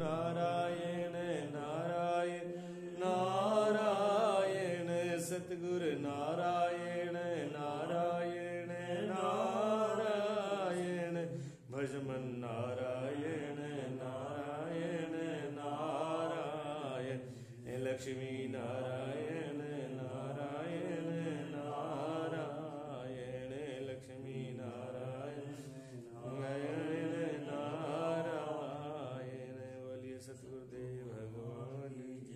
नारायण नारायण नारायण सतगुरु नारायण नारायण नारायण भजमन नारायण नारायण नारायण लक्ष्मी नारायण नारायण नारायण लक्ष्मी नारायण नारायण नारायण। बोलिए सतगुरुदेव भगवान की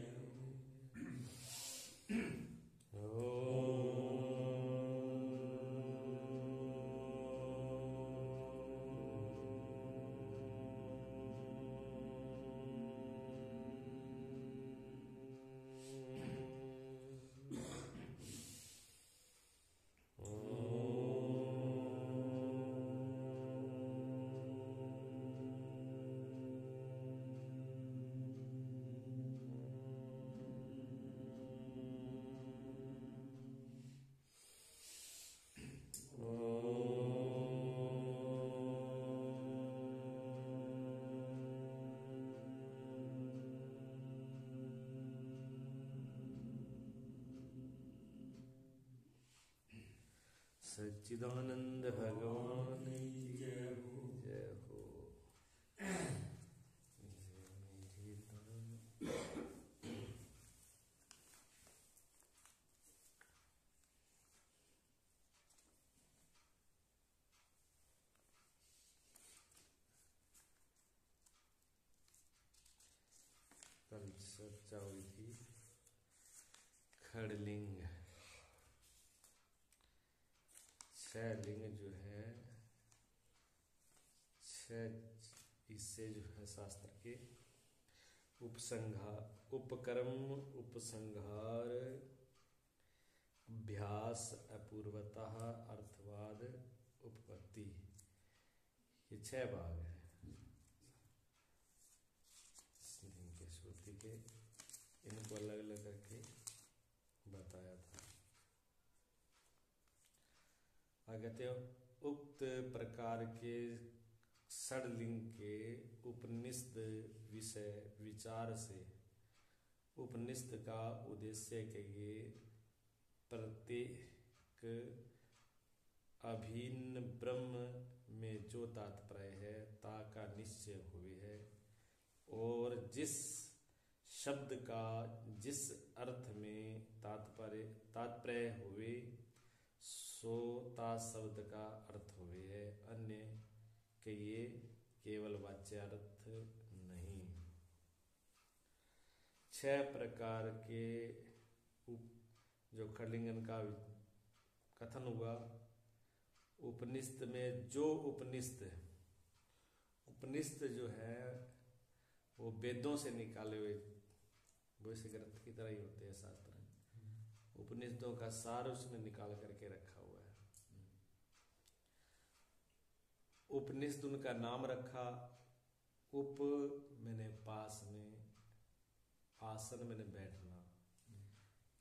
सच्चिदानंद भगवान की जय हो जय हो। कल चर्चा हुई थी खड़लिंग। छह लिंग जो है, छह इससे जो है शास्त्र के उपकर्म, उपसंहार, अभ्यास, अपूर्वतः, अर्थवाद, उपपत्ति, ये छह भाग हैं लिंग के, श्रुति के। इनको अलग अलग करके बताया था। कहते हैं उक्त प्रकार के षडलिंग के उपनिषद विषय विचार से उपनिषद का उद्देश्य के ये प्रत्येक अभिन्न ब्रह्म में जो तात्पर्य है ता का निश्चय हुए है, और जिस शब्द का जिस अर्थ में तात्पर्य हुए सो ता शब्द का अर्थ हुए है, अन्य के ये केवल वाच्यार्थ नहीं। छह प्रकार के जो खड़लिंगन का कथन हुआ, उपनिषद में जो उपनिषद जो है वो वेदों से निकाले हुए वैसे ग्रंथ की तरह ही होते हैं शास्त्र। उपनिषदों का सार उसने निकाल करके रखा हुआ है। उपनिषद उनका नाम रखा, उप मैंने पास में, आसन मैंने बैठना।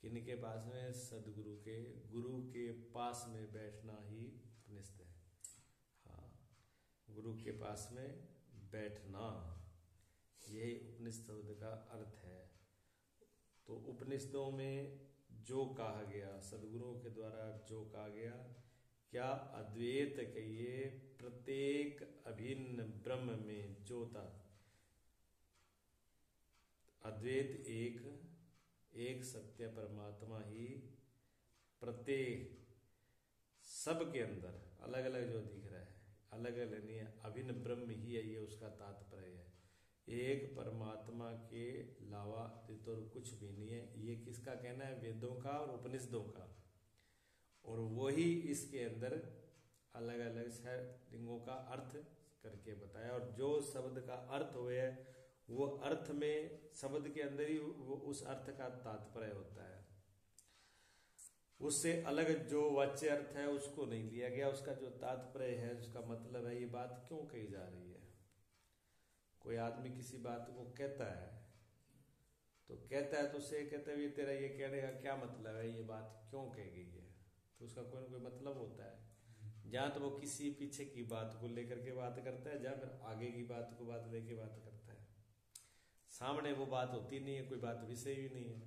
किनके पास में? सदगुरु के, गुरु के पास में बैठना ही उपनिषद है। हाँ, गुरु के पास में बैठना, यही उपनिषद शब्द का अर्थ है। तो उपनिषदों में जो कहा गया, सदगुरुओं के द्वारा जो कहा गया, क्या अद्वैत के ये प्रत्येक अभिन्न ब्रह्म में जो था, अद्वैत एक सत्य परमात्मा ही प्रत्येक सबके अंदर अलग अलग जो दिख रहा है, अलग अलग नहीं है, अभिन्न ब्रह्म ही है, ये उसका तात्पर्य है। एक परमात्मा के अलावा तो कुछ भी नहीं है। ये किसका कहना है? वेदों का और उपनिषदों का। और वही इसके अंदर अलग अलग लिंगों का अर्थ करके बताया, और जो शब्द का अर्थ हुए है वो अर्थ में शब्द के अंदर ही वो उस अर्थ का तात्पर्य होता है। उससे अलग जो वाच्य अर्थ है उसको नहीं लिया गया, उसका जो तात्पर्य है, उसका मतलब है, ये बात क्यों कही जा रही है। कोई आदमी किसी बात को कहता है तो उससे कहते हुए तेरा ये कहने का क्या मतलब है, ये बात क्यों कही गई है, तो उसका कोई ना कोई मतलब होता है। जहाँ तो वो किसी पीछे की बात को लेकर के बात करता है, जहाँ फिर आगे की बात को बात लेके बात करता है। सामने वो बात होती नहीं है, कोई बात विषय ही नहीं है,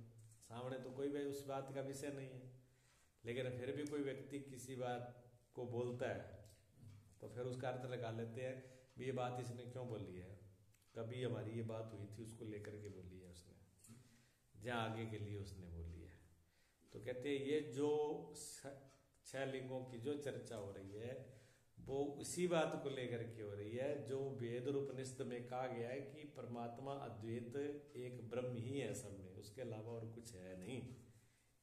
सामने तो कोई भी उस बात का विषय नहीं है, लेकिन फिर भी कोई व्यक्ति किसी बात को बोलता है तो फिर उसका अर्थ लगा लेते हैं भी ये बात इसने क्यों बोली है, कभी हमारी ये बात हुई थी उसको लेकर के बोली है उसने, जहाँ आगे के लिए उसने बोली है। तो कहते हैं ये जो 6 लिंगों की जो चर्चा हो रही है वो उसी बात को लेकर के हो रही है जो वेद और उपनिषद में कहा गया है कि परमात्मा अद्वैत एक ब्रह्म ही है सब में, उसके अलावा और कुछ है नहीं।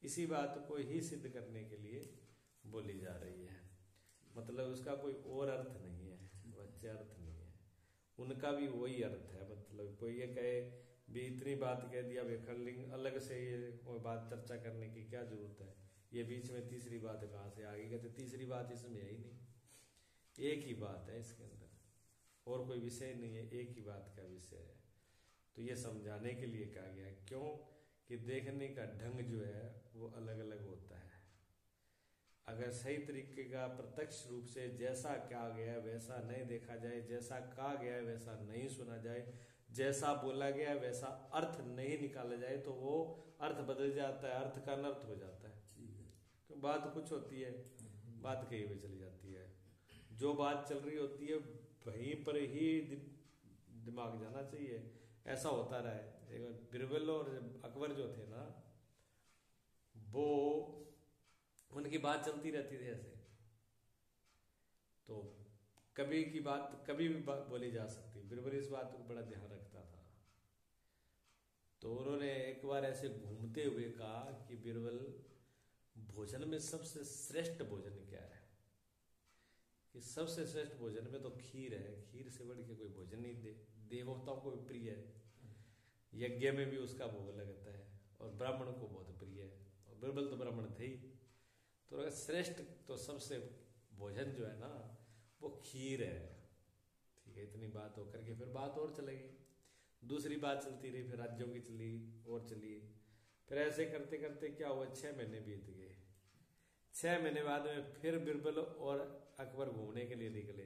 इसी बात को ही सिद्ध करने के लिए बोली जा रही है, मतलब उसका कोई और अर्थ नहीं है, वच्चे अर्थ नहीं है, उनका भी वही अर्थ है। मतलब कोई ये कहे भी इतनी बात कह दिया वेखलिंग अलग से ये बात चर्चा करने की क्या जरूरत है, ये बीच में तीसरी बात कहाँ से आ गई, कहते तीसरी बात इसमें है ही नहीं, एक ही बात है इसके अंदर, और कोई विषय नहीं है, एक ही बात का विषय है। तो ये समझाने के लिए कहा गया, क्यों कि देखने का ढंग जो है वो अलग अलग होता है। अगर सही तरीके का प्रत्यक्ष रूप से जैसा कहा गया है वैसा नहीं देखा जाए, जैसा कहा गया है वैसा नहीं सुना जाए, जैसा बोला गया है वैसा अर्थ नहीं निकाला जाए तो वो अर्थ बदल जाता है, अर्थ का अनर्थ हो जाता है। तो बात कुछ होती है, बात कहीं भी चली जाती है, जो बात चल रही होती है वहीं पर ही दिमाग जाना चाहिए। ऐसा होता रहा है। बिरबल और अकबर जो थे ना, वो उनकी बात चलती रहती थी ऐसे, तो कभी की बात कभी भी बोली जा सकती। बिरबल इस बात को बड़ा ध्यान रखता था। तो उन्होंने एक बार ऐसे घूमते हुए कहा कि बिरबल, भोजन में सबसे श्रेष्ठ भोजन क्या है? कि सबसे श्रेष्ठ भोजन में तो खीर है, खीर से बढ़ के कोई भोजन नहीं, देवताओं को भी प्रिय है, यज्ञ में भी उसका भोग लगता है और ब्राह्मण को बहुत प्रिय है, और बिरबल तो ब्राह्मण थे ही। तो अगर श्रेष्ठ तो सबसे भोजन जो है ना वो खीर है। ठीक है, इतनी बात होकर के फिर बात और चलेगी, दूसरी बात चलती रही, फिर राज्यों की चली और चली, फिर ऐसे करते करते क्या हुआ, 6 महीने बीत गए। 6 महीने बाद में फिर बिरबल और अकबर घूमने के लिए निकले।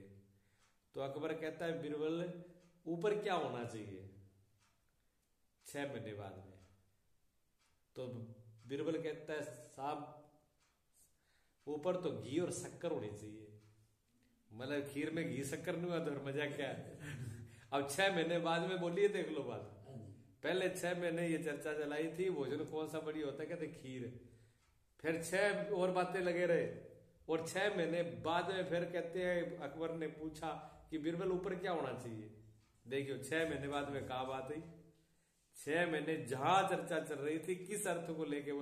तो अकबर कहता है बिरबल ऊपर क्या होना चाहिए 6 महीने बाद में? तो बिरबल कहता है साहब ऊपर तो घी और शक्कर होनी चाहिए। मतलब खीर में घी शक्कर नहीं हुआ तो मजा क्या है? अब 6 महीने बाद में बोलिए, देख लो बात। पहले 6 महीने ये चर्चा चलाई थी भोजन कौन सा बढ़िया होता है, कहते खीर। फिर 6 और बातें लगे रहे, और 6 महीने बाद में फिर कहते हैं अकबर ने पूछा कि बिरबल ऊपर क्या होना चाहिए। देखियो 6 महीने बाद में कहा बात हुई। 6 महीने जहां चर्चा चल रही थी किस अर्थ को लेके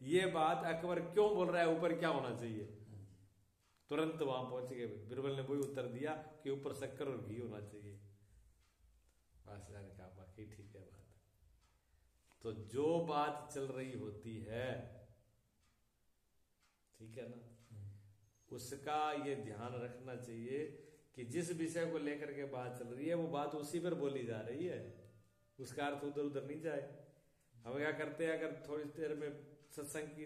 ये बात अकबर क्यों बोल रहा है ऊपर क्या होना चाहिए, तुरंत वहां पहुंच गए। बिरबल ने वही उत्तर दिया कि ऊपर शक्कर और घी होना चाहिए। बादशाह ने कहा बाकी ठीक है बात। तो जो बात चल रही होती है, ठीक है ना, उसका ये ध्यान रखना चाहिए कि जिस विषय को लेकर के बात चल रही है वो बात उसी पर बोली जा रही है, उसका अर्थ उधर उधर नहीं जाए। हम क्या करते हैं, अगर थोड़ी देर में सत्संग की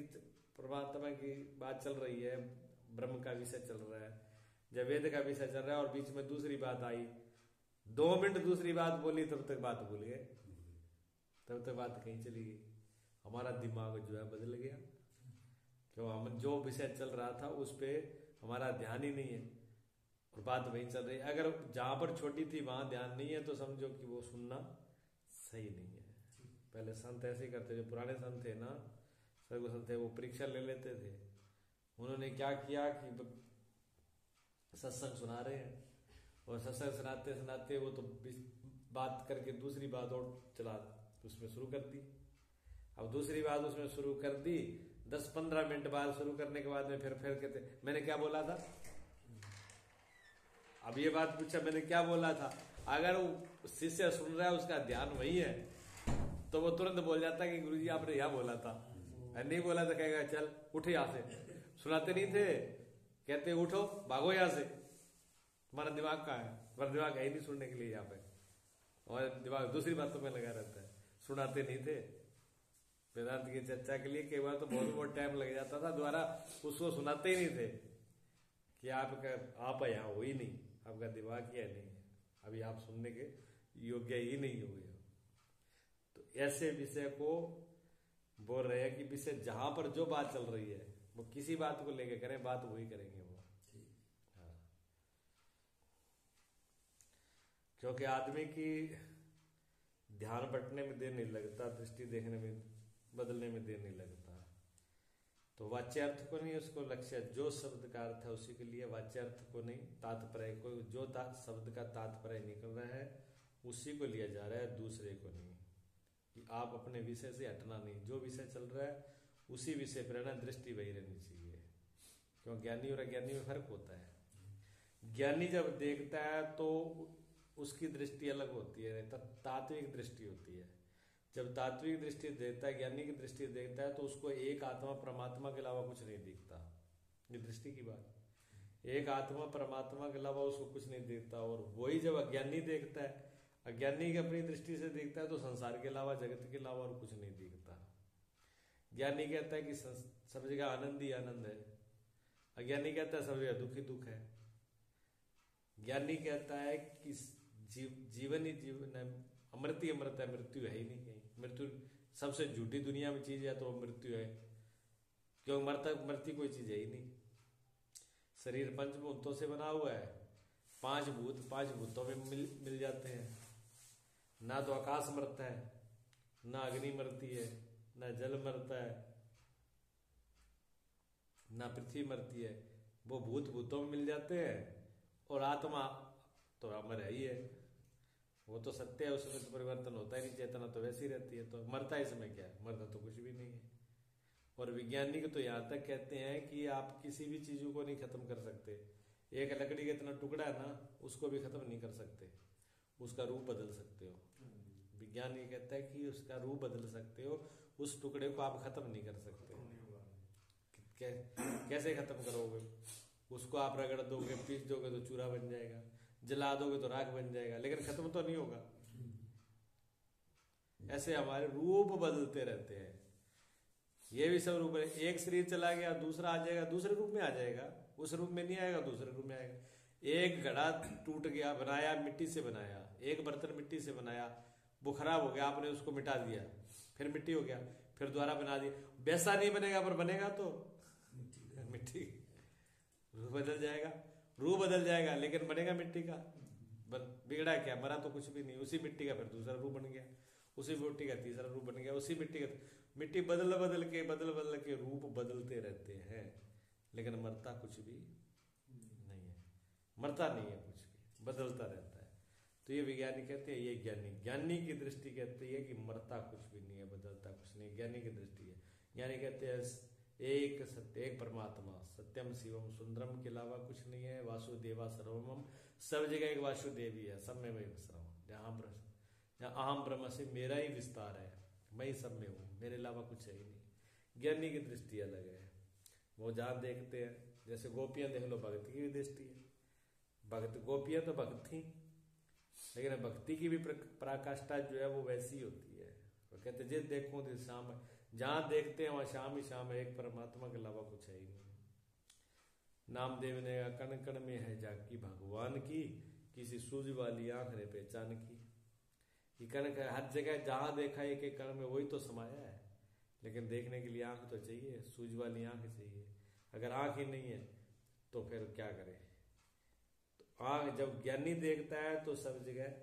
परमात्मा की बात चल रही है, ब्रह्म का विषय चल रहा है, जब वेद का विषय चल रहा है और बीच में दूसरी बात आई, 2 मिनट दूसरी बात बोली, तब तक बात भूल गए, तब तक बात कहीं चली गई। हमारा दिमाग जो है बदल गया, क्यों? हम जो विषय चल रहा था उस पर हमारा ध्यान ही नहीं है और बात वहीं चल रही है। अगर जहां पर छोटी थी वहां ध्यान नहीं है तो समझो कि वो सुनना सही नहीं है। पहले संत ऐसे ही करते, जो पुराने संत थे ना, सर्व संत थे, वो परीक्षा ले लेते थे। उन्होंने क्या किया कि सत्संग सुना रहे हैं और सत्संग सुनाते सुनाते वो तो बात करके दूसरी बात और चला उसमें शुरू कर दी। अब दूसरी बात उसमें शुरू कर दी, 10-15 मिनट बाद शुरू करने के बाद में फिर कहते मैंने क्या बोला था, अब ये बात पूछा मैंने क्या बोला था। अगर वो शिष्य सुन रहा है उसका ध्यान वही है तो वो तुरंत बोल जाता है कि गुरुजी आपने यह बोला था, नहीं बोला तो कहेगा चल उठ यहां से। सुनाते नहीं थे, कहते उठो भागो यहां से, तुम्हारा दिमाग कहाँ है? तुम्हारा दिमाग है ही नहीं सुनने के लिए यहाँ पे, और दिमाग दूसरी बातों में लगा रहता है। सुनाते नहीं थे वेदांत की चर्चा के लिए, कई बार तो बहुत टाइम लग जाता था, दोबारा उसको सुनाते ही नहीं थे कि आप यहाँ हो ही नहीं, आपका दिमाग ही नहीं है, अभी आप सुनने के योग्य ही नहीं हो गए। ऐसे विषय को बोल रहे हैं कि विषय जहां पर जो बात चल रही है वो किसी बात को लेके करें, बात वही करेंगे वो। हाँ। क्योंकि आदमी की ध्यान बटने में देर नहीं लगता, दृष्टि देखने में बदलने में देर नहीं लगता। तो वाच्यार्थ को नहीं उसको लक्ष्य, जो शब्द का अर्थ है उसी के लिए, वाच्यार्थ को नहीं, तात्पर्य को, जो शब्द का तात्पर्य निकल रहा है उसी को लिया जा रहा है, दूसरे को नहीं। कि आप अपने विषय से हटना नहीं, जो विषय चल रहा है उसी विषय पर रहना, दृष्टि वही रहनी चाहिए। क्यों ज्ञानी और अज्ञानी में फर्क होता है। ज्ञानी जब देखता है तो उसकी दृष्टि अलग होती है, तात्विक दृष्टि होती है। जब तात्विक दृष्टि देखता है, ज्ञानी की दृष्टि देखता है, तो उसको एक आत्मा परमात्मा के अलावा कुछ नहीं दिखता। ये दृष्टि की बात, एक आत्मा परमात्मा के अलावा उसको कुछ नहीं दिखता। और वही जब अज्ञानी देखता है, अज्ञानी की अपनी दृष्टि से देखता है तो संसार के अलावा, जगत के अलावा और कुछ नहीं दिखता। ज्ञानी कहता है कि सब जगह आनंद ही आनंद है, अज्ञानी कहता है सब जगह दुख ही दुख है। ज्ञानी कहता है कि जीवन ही जीवन है, अमृत ही अमृत है, मृत्यु है ही नहीं कहीं। मृत्यु सबसे झूठी दुनिया में चीज है तो मृत्यु है, क्यों मरती कोई चीज है ही नहीं। शरीर पंचभूतों से बना हुआ है, पांच भूतों में मिल जाते हैं। ना तो आकाश मरता है, ना अग्नि मरती है, ना जल मरता है, ना पृथ्वी मरती है। वो भूतों में मिल जाते हैं। और आत्मा तो अमर है ही है, वो तो सत्य है, उसमें तो परिवर्तन होता ही नहीं, चेतना तो वैसी रहती है। तो मरता है इसमें क्या है, मरता तो कुछ भी नहीं है। और वैज्ञानिक तो यहाँ तक कहते हैं कि आप किसी भी चीज को नहीं खत्म कर सकते। एक लकड़ी का इतना टुकड़ा है ना, उसको भी खत्म नहीं कर सकते, उसका रूप बदल सकते हो। विज्ञान ये कहता है कि उसका रूप बदल सकते हो, उस टुकड़े को आप खत्म नहीं कर सकते। कैसे खत्म करोगे उसको? आप रगड़ दोगे, पीस दोगे तो चूरा बन जाएगा, जला दोगे तो राख बन जाएगा, लेकिन खत्म तो नहीं होगा। ऐसे हमारे रूप बदलते रहते हैं। ये भी सब रूप है। एक शरीर चला गया, दूसरा आ जाएगा, दूसरे रूप में आ जाएगा, उस रूप में नहीं आएगा, दूसरे रूप में आएगा। एक घड़ा टूट गया, बनाया मिट्टी से बनाया, एक बर्तन मिट्टी से बनाया, वो खराब हो गया, आपने उसको मिटा दिया, फिर मिट्टी हो गया, फिर दोबारा बना दिया। वैसा नहीं बनेगा, पर बनेगा तो मिट्टी। रूप बदल जाएगा, रूप बदल जाएगा, लेकिन बनेगा मिट्टी का। बिगड़ा क्या, मरा तो कुछ भी नहीं। उसी मिट्टी का फिर दूसरा रूप बन गया, उसी मिट्टी का तीसरा रूप बन गया, उसी मिट्टी बदल बदल के रूप बदलते रहते हैं, लेकिन मरता कुछ भी नहीं है। मरता नहीं है कुछ भी, बदलता रहता है। तो ये विज्ञानी कहते हैं, ये ज्ञानी की दृष्टि कहती है कि मरता कुछ भी नहीं है, बदलता कुछ नहीं। ज्ञानी की दृष्टि है। ज्ञानी कहते हैं एक सत्य, एक परमात्मा, सत्यम शिवम सुंदरम के अलावा कुछ नहीं है। वासुदेवा सर्वमम, सब जगह एक वासुदेव ही है, सब में मैं विश्राम। जहाँ अहम ब्रह्म से मेरा ही विस्तार है, मैं ही सब में हूँ, मेरे अलावा कुछ है ही नहीं। ज्ञानी की दृष्टि अलग है। वो जहाँ देखते हैं, जैसे गोपियां देख लो, भक्ति की भी दृष्टि है। भक्त गोपियां तो भक्त थी, लेकिन भक्ति की भी पराकाष्ठा जो है वो वैसी होती है। वो कहते जिस देखो तो शाम, जहां देखते हैं वहां शाम ही शाम है, एक परमात्मा के अलावा कुछ है ही नहीं। नामदेव ने कण कण में है जाकी भगवान की, किसी सूझ वाली आंख ने पहचान की। ये कण हर जगह जहां देखा एक एक कण में वही तो समाया है, लेकिन देखने के लिए आंख तो चाहिए, सूझ वाली आंख चाहिए। अगर आंख ही नहीं है तो फिर क्या करे? तो आंख जब ज्ञानी देखता है तो सब जगह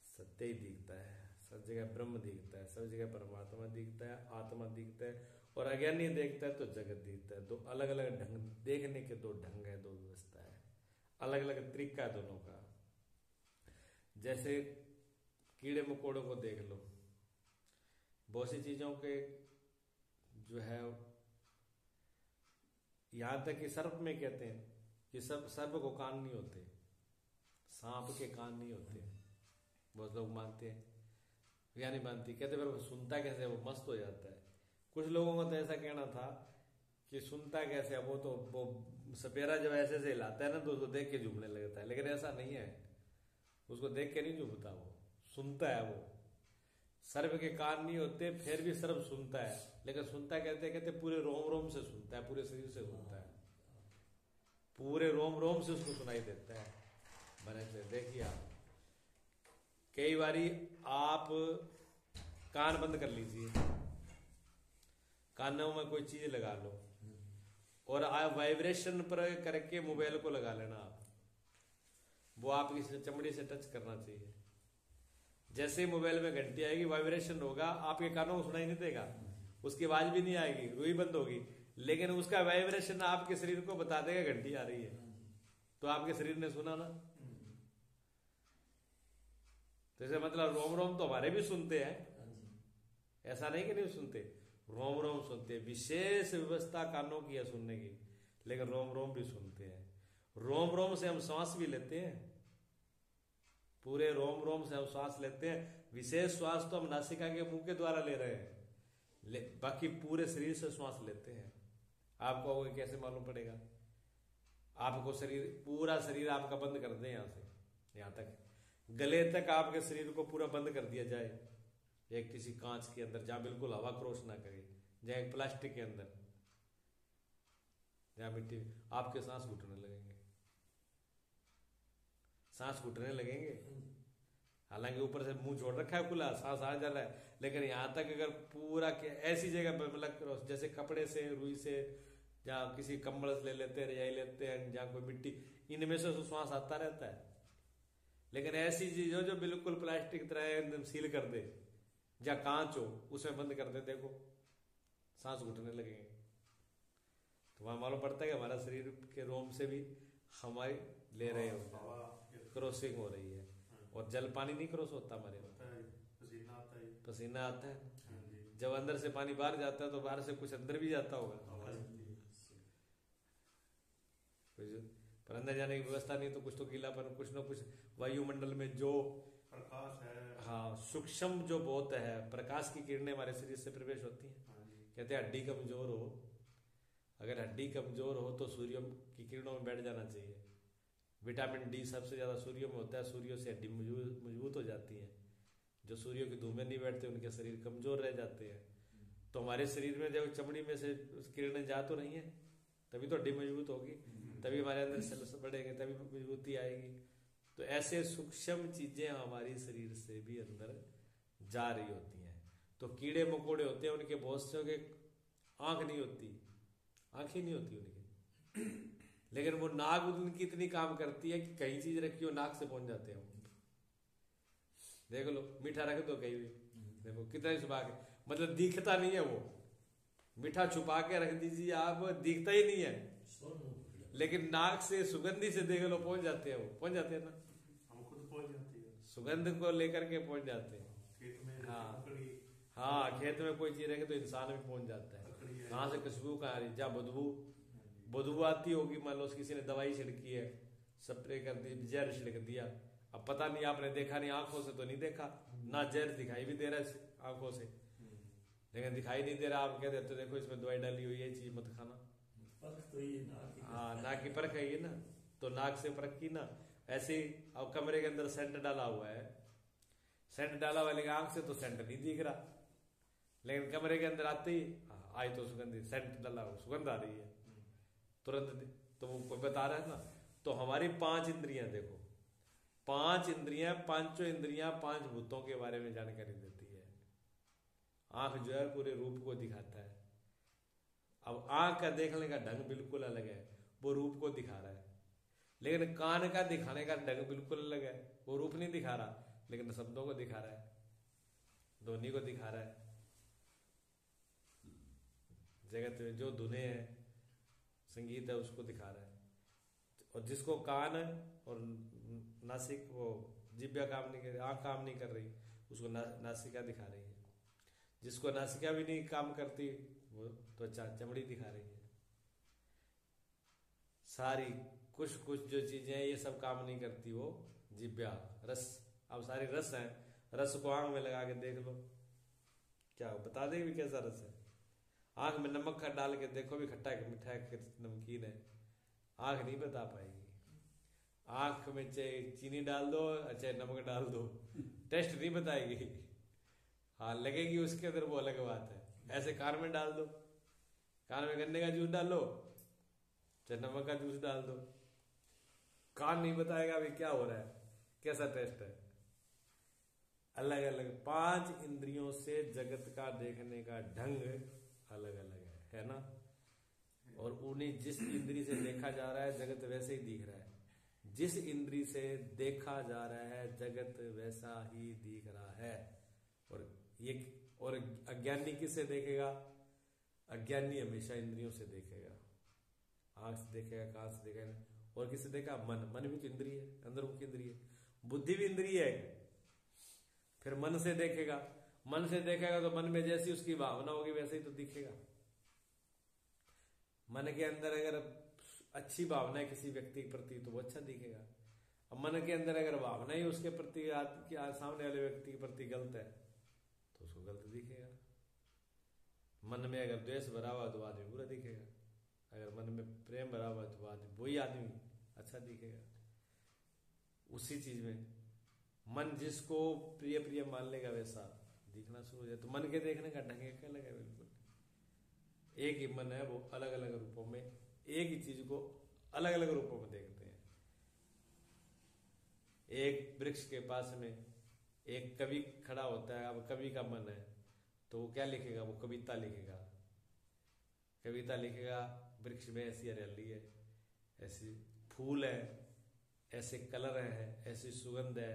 सत्य ही दिखता है, सब जगह ब्रह्म दिखता है, सब जगह परमात्मा दिखता है, आत्मा दिखता है। और अज्ञानी देखता है तो जगत दिखता है। दो अलग अलग ढंग, देखने के दो ढंग है, दो व्यवस्था है, अलग अलग तरीका है दोनों का। जैसे कीड़े मकोड़ों को देख लो, बहुत सी चीजों के जो है, यहां तक कि सर्प में कहते हैं कि सब सर्प को कान नहीं होते, सांप के कान नहीं होते। बहुत लोग मानते हैं, या नहीं मानती, कहते फिर वो सुनता कैसे, वो मस्त हो जाता है। कुछ लोगों का तो ऐसा कहना था कि सुनता कैसे, वो तो वो सपेरा जब ऐसे ऐसे हिलाता है ना तो उसको देख के झूमने लगता है, लेकिन ऐसा नहीं है, उसको देख के नहीं झूमता, वो सुनता है। वो सर्प के कान नहीं होते, फिर भी सर्प सुनता है, लेकिन सुनता कहते कहते पूरे रोम रोम से सुनता है, पूरे शरीर से सुनता है, पूरे रोम रोम से उसको सुनाई देता है। बने से देखिए आप, कई बारी आप कान बंद कर लीजिए, कानों में कोई चीज लगा लो और आप वाइब्रेशन पर करके मोबाइल को लगा लेना आप, वो आपकी चमड़ी से टच करना चाहिए। जैसे ही मोबाइल में घंटी आएगी वाइब्रेशन होगा, आपके कानों को सुनाई नहीं देगा, उसकी आवाज भी नहीं आएगी, रुई बंद होगी, लेकिन उसका वाइब्रेशन आपके शरीर को बता देगा घंटी आ रही है, तो आपके शरीर ने सुना ना। तो इसका मतलब रोम रोम तो हमारे भी सुनते हैं, ऐसा नहीं कि नहीं सुनते, रोम रोम सुनते हैं। विशेष व्यवस्था कानों की है सुनने की, लेकिन रोम रोम भी सुनते हैं। रोम रोम से हम श्वास भी लेते हैं, पूरे रोम रोम से हम श्वास लेते हैं। विशेष श्वास तो हम नासिका के मुंह के द्वारा ले रहे हैं, बाकी पूरे शरीर से श्वास लेते हैं। आपको कैसे मालूम पड़ेगा? आपको शरीर, पूरा शरीर आपका बंद कर दे, यहां से यहां तक, गले तक आपके शरीर को पूरा बंद कर दिया जाए, एक किसी कांच के अंदर जहां बिल्कुल हवा क्रॉस ना करे, जहां एक प्लास्टिक के अंदर, जहां मिट्टी, आपके सांस घुटने लगेंगे, सांस घुटने लगेंगे। हालांकि ऊपर से मुंह छोड़ रखा है खुला, सांस आ जा रहा है, लेकिन यहां तक अगर पूरा ऐसी जगह पर मतलब जैसे कपड़े से, रुई से, जहां किसी कंबल से ले लेते हैं, रजाई लेते हैं, जहां कोई मिट्टी, इनमें से तो श्वास आता रहता है। लेकिन ऐसी चीज हो जो बिल्कुल प्लास्टिक की तरह एकदम सील कर दे, जहां कांच हो उसमें बंद कर दे, देखो सांस घुटने लगेंगे। तो वहां मालूम पड़ता है कि हमारा शरीर के रोम से भी हमारी ले रहे हो, क्रॉसिंग हो रही है। और जल पानी नहीं क्रॉस होता हमारे में, पसीना आता है। जब अंदर से पानी बाहर जाता है तो बाहर से कुछ अंदर भी जाता होगा, पर अंदर जाने की व्यवस्था नहीं, तो कुछ तो गीलापन, कुछ ना कुछ वायुमंडल में जो प्रकाश है, हाँ सूक्ष्म जो बहुत है, प्रकाश की किरणें हमारे शरीर से प्रवेश होती हैं। कहते हैं हड्डी कमजोर हो, अगर हड्डी कमजोर हो तो सूर्य की किरणों में बैठ जाना चाहिए। विटामिन डी सबसे ज्यादा सूर्य में होता है, सूर्य से हड्डी मजबूत हो जाती है। जो सूर्य की धूप में नहीं बैठते उनके शरीर कमजोर रह जाते हैं। तो हमारे शरीर में जब चमड़ी में से किरणें जा तो रही है, तभी तो हड्डी मजबूत होगी, तभी हमारे अंदर सेल्स बढ़ेंगे, तभी मजबूती आएगी। तो ऐसे सूक्ष्म चीजें हमारी शरीर से भी अंदर जा रही होती हैं। तो कीड़े मकोड़े होते हैं, उनके बहुत से आंख नहीं होती, आंख ही नहीं होती उनकी, लेकिन वो नाक उनकी इतनी काम करती है कि कहीं चीज रखी हो नाक से पहुंच जाते हैं। देख लो, मीठा रख दो कहीं भी, देखो कितना ही छुपा के, मतलब दिखता नहीं है वो, मीठा छुपा के रख दीजिए आप, दिखता ही नहीं है, लेकिन नाक से सुगंधी से देख लो पहुंच जाते हैं, वो पहुंच जाते हैं ना, हम खुद पहुंच जाती है, सुगंध को लेकर के पहुंच जाते हैं। खेत में हाँ खेत में कोई चीज रखे तो इंसान भी पहुंच जाता है। कहाँ से खुशबू कहाँ आ रही, जहाँ बदबू आती होगी, मान लो किसी ने दवाई छिड़की है, स्प्रे कर दी, जहर छिड़क दिया, अब पता नहीं, आपने देखा नहीं, आंखों से तो नहीं देखा ना, जहर दिखाई भी दे रहा है आंखों से, लेकिन दिखाई नहीं दे रहा, आप कह देते देखो इसमें दवाई डाली हुई है, चीज मत खाना। हाँ नाक की परख है ये ना, तो नाक से परख की ना। ऐसे ही अब कमरे के अंदर सेंट डाला हुआ है, सेंट डाला हुआ लेकिन आंख से तो सेंट नहीं दिख रहा, लेकिन कमरे के अंदर आते ही आई तो सुगंधित सेंट डाला हुआ, सुगंध आ रही है तुरंत, तो वो कोई बता रहा है ना। तो हमारी 5 इंद्रियां देखो, 5 इंद्रियां, पांचों इंद्रियां 5 भूतों के बारे में जानकारी देती है। आंख जो है पूरे रूप को दिखाता है। अब आंख का देखने का ढंग बिल्कुल अलग है, वो रूप को दिखा रहा है, लेकिन कान का दिखाने का ढंग बिल्कुल अलग है, वो रूप नहीं दिखा रहा, लेकिन शब्दों को दिखा रहा है, ध्वनि को दिखा रहा है। जगत में जो धुने है, संगीत है, उसको दिखा रहा है। और जिसको कान और नासिक, वो जिह्वा काम नहीं कर रही, आंख काम नहीं कर रही, उसको नासिका दिखा रही है। जिसको नासिका भी नहीं काम करती, वो त्वचा चमड़ी दिखा रही है। सारी कुछ जो चीजें हैं ये सब काम नहीं करती, वो जिह्वा, रस, अब सारे रस हैं, रस को आंख में लगा के देख लो, क्या बता देगी कैसा रस है। आंख में नमक का डाल के देखो भी, खट्टा है मीठा है नमकीन है, आंख नहीं बता पाएगी। आंख में चाहे चीनी डाल दो चाहे नमक डाल दो, टेस्ट नहीं बताएगी। हाँ लगेगी उसके अंदर, वो अलग बात है। ऐसे कान में डाल दो, कान में गन्ने का जूस डाल लो चाहे नमक का जूस डाल दो, कान नहीं बताएगा अभी क्या हो रहा है, कैसा टेस्ट है। अलग अलग 5 इंद्रियों से जगत का देखने का ढंग अलग अलग है ना। और उन्हें जिस इंद्री से देखा जा रहा है जगत वैसे ही दिख रहा है, जिस इंद्री से देखा जा रहा है जगत वैसा ही दिख रहा है। और अज्ञानी किससे देखेगा? अज्ञानी हमेशा इंद्रियों से देखेगा, आंख से देखेगा, कान से देखेगा। और किससे देखा? मन भी तो इंद्रिय है, अंदरमुखी इंद्रिय है, बुद्धि भी इंद्रिय है। फिर मन से देखेगा, मन से देखेगा तो मन में जैसी उसकी भावना होगी वैसे ही तो दिखेगा। मन के अंदर अगर अच्छी भावना है किसी व्यक्ति के प्रति तो वो अच्छा दिखेगा। अब मन के अंदर अगर भावना ही उसके प्रति सामने वाले व्यक्ति के प्रति गलत है तो उसको गलत दिखेगा। मन में अगर द्वेष भरा हुआ तो आदमी बुरा दिखेगा, अगर मन में प्रेम भरा हुआ तो वही आदमी अच्छा दिखेगा। उसी चीज में मन जिसको प्रिय प्रिय मान लेगा वैसा दिखना शुरू हो जाए। तो मन के देखने का ढंग एक अलग है, बिल्कुल एक ही मन है, वो अलग अलग रूपों में एक ही चीज को अलग अलग रूपों में देखते हैं। एक वृक्ष के पास में एक कवि खड़ा होता है, अब कवि का मन है तो वो क्या लिखेगा? वो कविता लिखेगा, कविता लिखेगा। वृक्ष में ऐसी हरियाली है, ऐसी फूल है, ऐसे कलर है, ऐसी सुगंध है,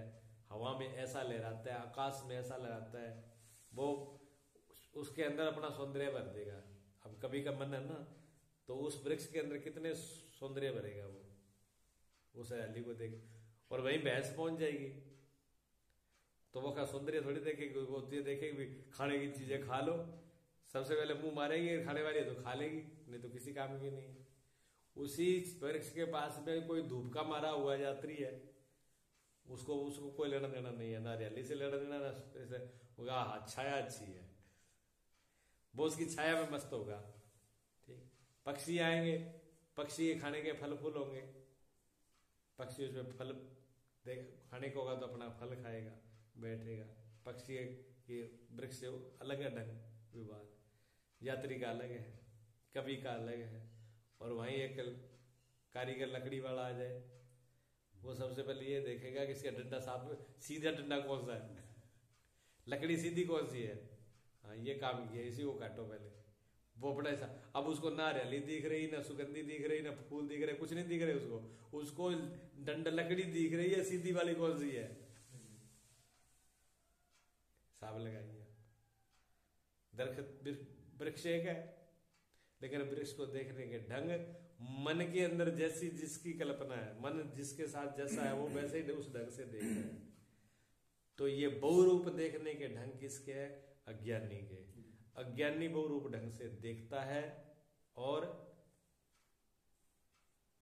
हवा में ऐसा लहराता है, आकाश में ऐसा लहराता है, वो उसके अंदर अपना सौंदर्य भर देगा। अब कवि का मन है ना, तो उस वृक्ष के अंदर कितने सौंदर्य भरेगा वो उस हरियाली को देख। और वहीं भैंस पहुंच जाएगी तो वो क्या सौंदर्य थोड़ी देखेगी, वो देखेगी भी खाने की चीजें खा लो, सबसे पहले मुंह मारेगी, खाने वाली है तो खा लेगी, नहीं तो किसी काम की नहीं। उसी वृक्ष के पास में कोई धूप का मारा हुआ यात्री है, उसको कोई लेना देना नहीं है, ना हरियाली से लेना देना, ना ऐसे छाया अच्छी है, वो उसकी छाया में मस्त होगा। ठीक, पक्षी आएंगे, पक्षी के खाने के फल फूल होंगे, पक्षी उसमें फल खाने को होगा तो अपना फल खाएगा, बैठेगा। पक्षी के वृक्ष से अलग है ढंग विभाग, यात्री का अलग है, कवि का अलग है। और वहीं एक कारीगर लकड़ी वाला आ जाए, वो सबसे पहले ये देखेगा कि इसका डंडा साफ सीधा डंडा कौन सा है, लकड़ी सीधी कौन सी है, हाँ ये काम किया, इसी को काटो पहले। वो बड़ा ऐसा, अब उसको ना हरियाली दिख रही, ना सुगंधी दिख रही, ना फूल दिख रहे, कुछ नहीं दिख रहे उसको डंडा लकड़ी दिख रही है, सीधी वाली कौन सी है, साब लगाइए। दरख्त वृक्ष एक है, लेकिन वृक्ष को देखने के ढंग मन के अंदर जैसी जिसकी कल्पना है, मन जिसके साथ जैसा है वो वैसे ही उस ढंग से देख रहे हैं। तो ये बहुरूप देखने के ढंग किसके है? अज्ञानी के। अज्ञानी बहुरूप ढंग से देखता है और